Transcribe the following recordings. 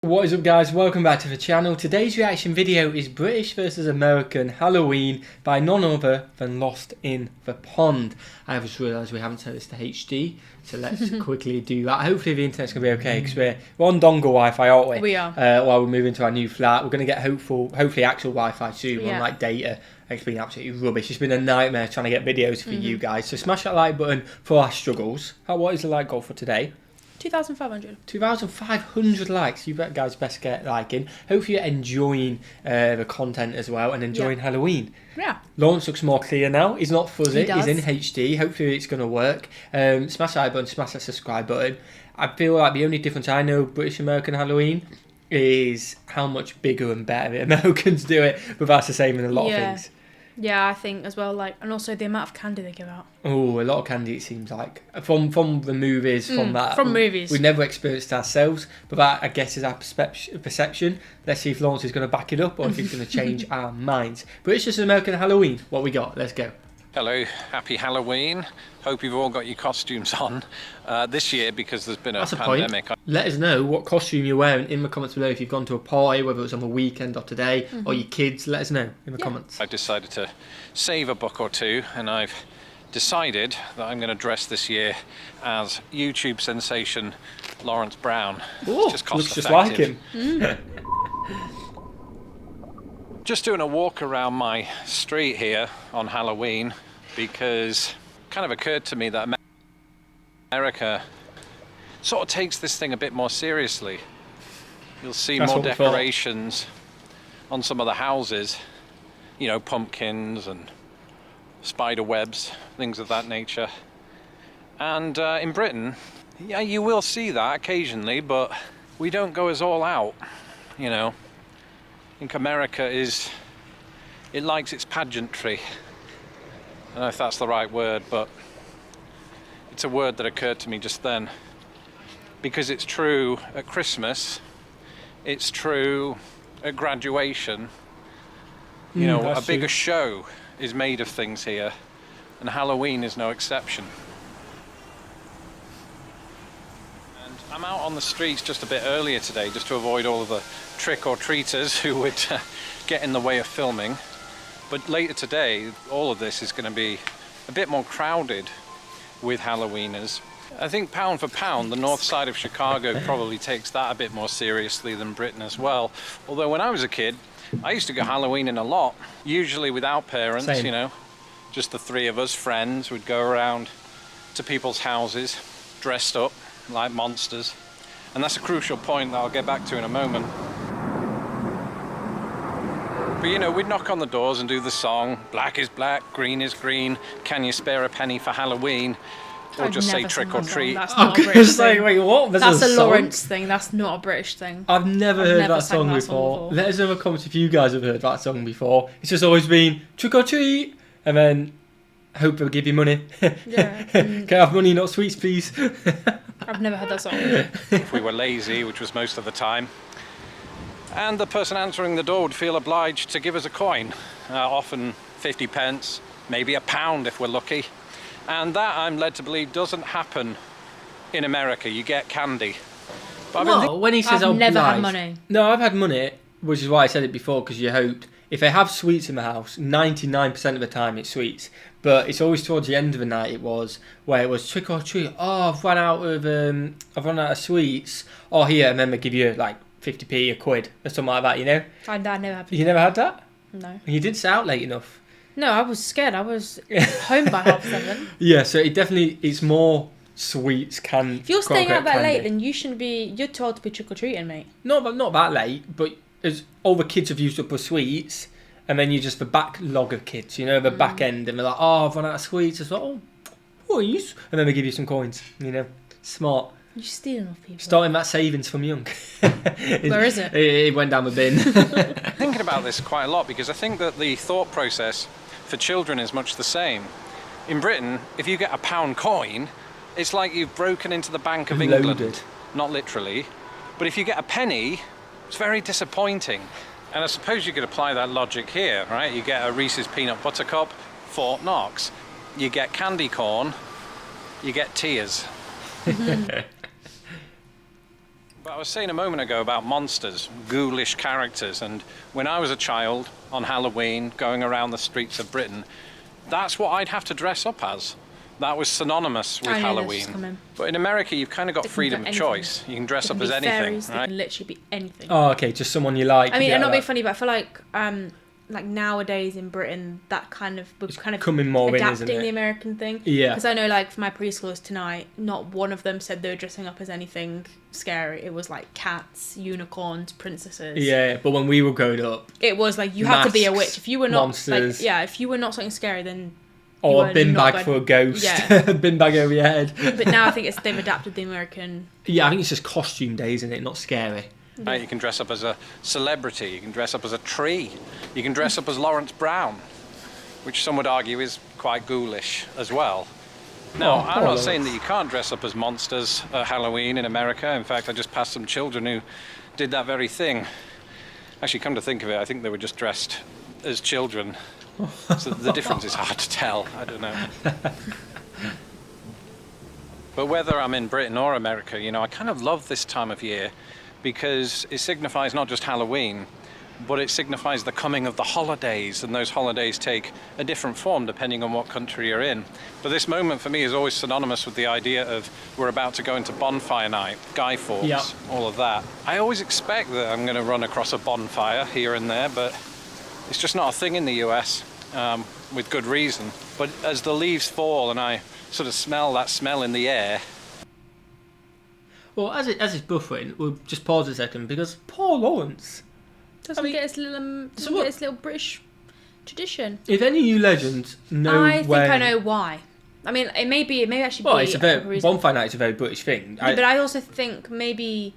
What is up, guys? Welcome back to the channel. Today's reaction video is British versus American Halloween by none other than Lost in the Pond. I have just realised we haven't set this to HD, so let's quickly do that. Hopefully the internet's going to be okay, because we're on dongle Wi-Fi, aren't we? We are. While we move into our new flat. We're going to get hopefully actual Wi-Fi soon, unlike data. It's been absolutely rubbish. It's been a nightmare trying to get videos for you guys. So smash that like button for our struggles. What is the like goal for today? 2,500. 2,500 likes. You guys best get liking. Hopefully you're enjoying the content as well and enjoying Halloween. Yeah. Lawrence looks more clear now. He's not fuzzy. He He's in HD. Hopefully it's going to work. Smash that like button. Smash that subscribe button. I feel like the only difference I know British American Halloween is how much bigger and better the Americans do it. But that's the same in a lot of things. Yeah, I think as well, and also the amount of candy they give out. Oh, a lot of candy, it seems like. From the movies, from movies. We've never experienced it ourselves, but that, I guess, is our perception. Let's see if Lawrence is going to back it up or if he's going to change our minds. But it's just an American Halloween. What we got? Let's go. Hello, happy Halloween. Hope you've all got your costumes on this year, because there's been a pandemic. Let us know what costume you're wearing in the comments below. If you've gone to a party, whether it was on the weekend or today, or your kids, let us know in the comments. I decided to save a buck or two, and I've decided that I'm going to dress this year as YouTube sensation Lawrence Brown. Ooh, just looks just like him. Just doing a walk around my street here on Halloween, because it kind of occurred to me that America sort of takes this thing a bit more seriously. You'll see more decorations on some of the houses, you know, pumpkins and spider webs, things of that nature. And in Britain, yeah, you will see that occasionally, but we don't go as all out, you know. I think America it likes its pageantry. I don't know if that's the right word, but it's a word that occurred to me just then. Because it's true at Christmas, it's true at graduation. You know, a bigger show is made of things here, and Halloween is no exception. And I'm out on the streets just a bit earlier today, just to avoid all of the trick-or-treaters who would get in the way of filming. But later today, all of this is going to be a bit more crowded with Halloweeners. I think pound for pound, the north side of Chicago probably takes that a bit more seriously than Britain as well. Although when I was a kid, I used to go Halloweening a lot, usually without parents, you know. Just the three of us, friends, would go around to people's houses, dressed up like monsters. And that's a crucial point that I'll get back to in a moment. But you know, we'd knock on the doors and do the song, black is black, green is green, can you spare a penny for Halloween? Or just say trick or treat. That's not a British thing. Wait, what? That's a Lawrence thing, that's not a British thing. I've never heard that song before. Let us know in the comments if you guys have heard that song before. It's just always been trick or treat, and then hope they'll give you money. Yeah. Can I have money, not sweets, please? I've never heard that song. If we were lazy, which was most of the time, and the person answering the door would feel obliged to give us a coin, often 50 pence, maybe a pound if we're lucky. And that, I'm led to believe, doesn't happen in America. You get candy. But no, when he says I've never had money. No, I've had money, which is why I said it before, because you hoped. If they have sweets in the house, 99% of the time it's sweets. But it's always towards the end of the night where it was trick or treat. Oh, I've run out of sweets. Oh, here, and then they give you like 50p, a quid, or something like that, you know? I never had. You never had that? No. You didn't stay out late enough. No, I was scared. I was home by 7:30. Yeah, so it's more sweets can. If you're staying out that late, then you shouldn't be. You're told to be trick or treating, mate. Not that late, but as all the kids have used up with sweets, and then you're just the backlog of kids, you know, the back end, and they're like, oh, I've run out of sweets. It's like, oh, please, and then they give you some coins. You know, smart. You're stealing off people. Starting that savings from young. Where is it? It went down the bin. Thinking about this quite a lot, because I think that the thought process for children is much the same. In Britain, if you get a pound coin, it's like you've broken into the Bank of England. Not literally. But if you get a penny, it's very disappointing. And I suppose you could apply that logic here, right? You get a Reese's Peanut Butter Cup, Fort Knox. You get candy corn, you get tears. But I was saying a moment ago about monsters, ghoulish characters, and when I was a child on Halloween, going around the streets of Britain, that's what I'd have to dress up as. That was synonymous with Halloween. But in America, you've kind of got freedom of choice. You can dress up as anything, fairies, right? They can literally be anything. Oh, okay, just someone you like. I mean, I'm not being funny, but I feel like nowadays in Britain, that kind of we're kind of coming more adapting in, isn't it? the American thing. Yeah. Because I know, like, for my preschoolers tonight, not one of them said they were dressing up as anything scary. It was like cats, unicorns, princesses. Yeah, but when we were growing up, it was like you had to be a witch. If you were not monsters. like, if you were not something scary, then or a bin bag for a ghost. Yeah. Bin bag over your head. But now I think they've adapted the American. Yeah, I think it's just costume day, isn't it? Not scary. Yeah. You can dress up as a celebrity, you can dress up as a tree, you can dress up as Lawrence Brown, which some would argue is quite ghoulish as well. Now, I'm not saying that you can't dress up as monsters at Halloween in America. In fact, I just passed some children who did that very thing. Actually, come to think of it, I think they were just dressed as children. So the difference is hard to tell. I don't know. But whether I'm in Britain or America, you know, I kind of love this time of year because it signifies not just Halloween, but it signifies the coming of the holidays, and those holidays take a different form depending on what country you're in. But this moment for me is always synonymous with the idea of we're about to go into bonfire night, Guy Fawkes, all of that. I always expect that I'm going to run across a bonfire here and there, but it's just not a thing in the US, with good reason. But as the leaves fall and I sort of smell that smell in the air. Well, as it's buffering, we'll just pause a second because poor Lawrence Doesn't get his little British tradition. If any of you legends know I think I know why. I mean, it may actually be. Well, it's a very bonfire night is a very British thing. Yeah, but I also think maybe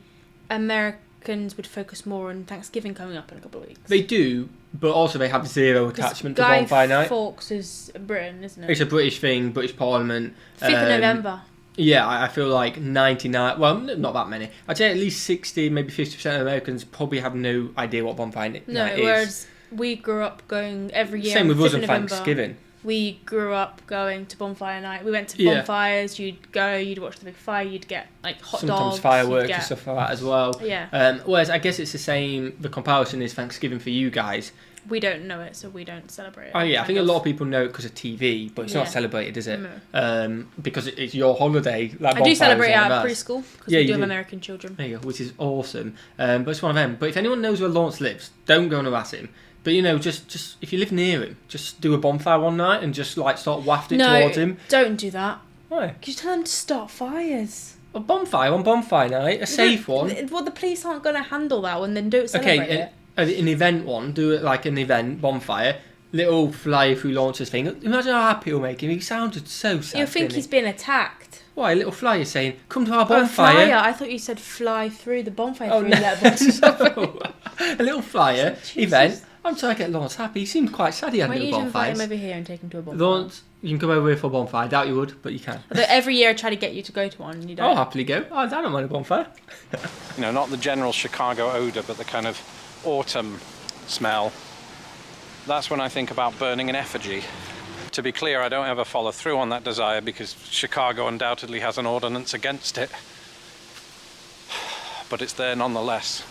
Americans would focus more on Thanksgiving coming up in a couple of weeks. They do, but also they have zero attachment to bonfire night. Guy Fawkes is Britain, isn't it? It's a British thing, British Parliament. 5th of November. Yeah, I feel like 99, well, not that many. I'd say at least 60, maybe 50% of Americans probably have no idea what bonfire night is. Whereas we grew up going every year. Same with us on November, Thanksgiving. We grew up going to bonfire night. We went to bonfires. You'd go, you'd watch the big fire, you'd get like hot dogs. Sometimes fireworks and stuff like that as well. Yeah. Whereas I guess it's the same, the comparison is Thanksgiving for you guys. We don't know it, so we don't celebrate it. Oh yeah, I think a lot of people know it because of TV, but it's not celebrated, is it? No. Because it's your holiday. Like I do celebrate it at preschool because we do have American children. There you go, which is awesome. But it's one of them. But if anyone knows where Lawrence lives, don't go and harass him. But you know, just if you live near him, just do a bonfire one night and just like start wafting towards him. Don't do that. Why? Because you tell him to start fires. A bonfire on bonfire night, a safe one. Well, the police aren't going to handle that one. Then don't celebrate it. An event one, do it like an event bonfire. Little fly through Lawrence's thing. Imagine how happy he'll make him. He sounded so sad. You think he's been attacked? Why? A little fly is saying, "Come to our bonfire." Flyer. I thought you said fly through the bonfire. Oh, no. A little flyer event. I'm trying to get Lawrence happy. He seemed quite sad he had no bonfires. Why don't you invite him over here and take him to a bonfire? Lawrence, you can come over here for a bonfire. I doubt you would, but you can. Although every year I try to get you to go to one and you don't. I'll happily go. I don't mind a bonfire. You know, not the general Chicago odour, but the kind of autumn smell. That's when I think about burning an effigy. To be clear, I don't ever follow through on that desire because Chicago undoubtedly has an ordinance against it. But it's there nonetheless.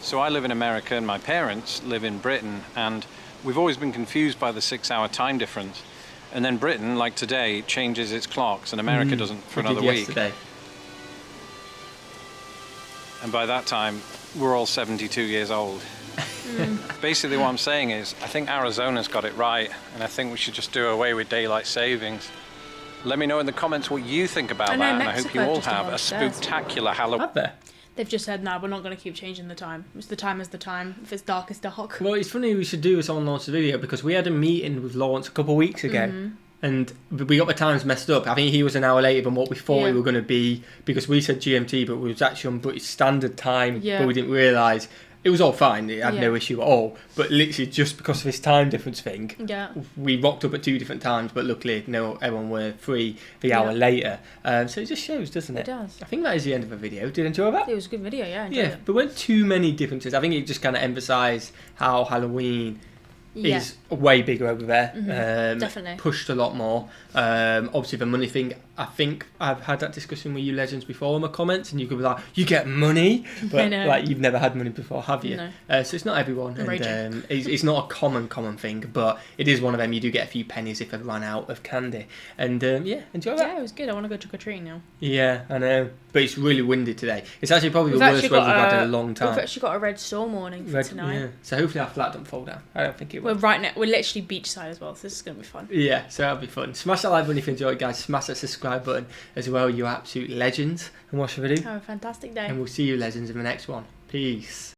So I live in America and my parents live in Britain, and we've always been confused by the 6-hour time difference. And then Britain, like today, changes its clocks and America doesn't for another week. Yesterday. And by that time, we're all 72 years old. Basically what I'm saying is, I think Arizona's got it right, and I think we should just do away with daylight savings. Let me know in the comments what you think about that, and I hope you all have a spooktacular Halloween. Have they? They've just said, no, we're not going to keep changing the time. It's the time is the time. If it's dark, it's dark. Well, it's funny we should do this on Lawrence's video because we had a meeting with Lawrence a couple of weeks ago. And we got the times messed up. I think he was an hour later than what we thought we were going to be because we said GMT, but we was actually on British Standard Time, but we didn't realise. It was all fine. It had no issue at all. But literally just because of this time difference thing, we rocked up at 2 different times, but luckily everyone were free the hour later. So it just shows, doesn't it? It does. I think that is the end of the video. Did you enjoy that? It was a good video, yeah. I enjoyed it. There weren't too many differences. I think it just kind of emphasised how Halloween is way bigger over there. Definitely. Pushed a lot more. Obviously the money thing, I think I've had that discussion with you legends before in my comments, and you could be like, you get money, but like you've never had money before, have you? No. So it's not everyone, and it's not a common thing, but it is one of them. You do get a few pennies if I run out of candy, and yeah, enjoy that. Yeah, it was good. I want to go trick or treating now. Yeah, I know, but it's really windy today. It's actually probably the worst weather we've had in a long time. We've actually got a red storm warning for tonight. Yeah. So hopefully our flat don't fall down. I don't think it will. We're right now. We're literally beachside as well, so this is going to be fun. Yeah, so that'll be fun. Smash that like button if you enjoyed, guys. Smash that subscribe button as well. You absolute legends. And what shall we do? Have a fantastic day. And we'll see you legends in the next one. Peace.